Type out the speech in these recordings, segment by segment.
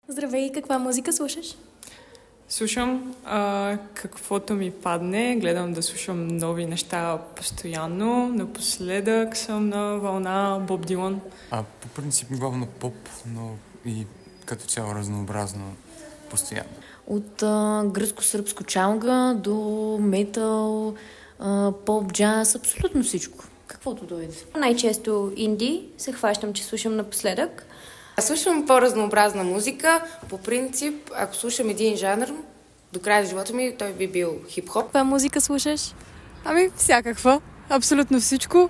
Здравей, каква музика слушаш? Слушам каквото ми падне, гледам да слушам нови неща постоянно. Напоследък съм на вълна Боб Дилан. По принцип главно поп, но и като цяло разнообразно постоянно. От гръцко-сръбско чалга до метал, поп, джаз, абсолютно всичко. Каквото дойде. Най-често инди се хващам, че слушам напоследък. Слушам по-разнообразна музика. По принцип, ако слушам един жанр, до края на живота ми той би бил хип-хоп. Каква музика слушаш? Всякаква. Абсолютно всичко.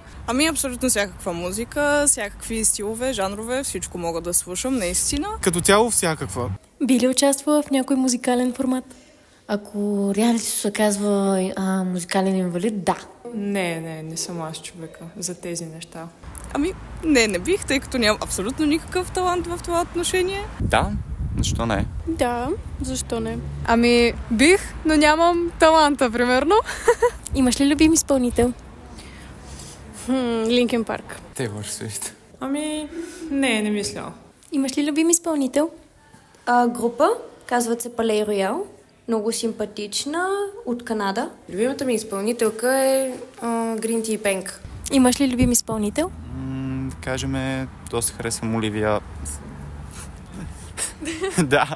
Абсолютно всякаква музика, всякакви стилове, жанрове, всичко мога да слушам, наистина. Като цяло всякаква. Би ли участвала в някой музикален формат? Ако реалити се казва музикален инвалид, да. Не съм аз човека за тези неща. Не бих, тъй като нямам абсолютно никакъв талант в това отношение. Да, защо не? Да, защо не? Бих, но нямам таланта, примерно. Имаш ли любим изпълнител? Линкин Парк. Тейлър Свифт. Не мисля. Имаш ли любим изпълнител? Група, казват се Palais Royale. Много симпатична, от Канада. Любимата ми изпълнителка е Green Tea Peng. Имаш ли любим изпълнител? Да кажем, доста харесвам Оливия. Да.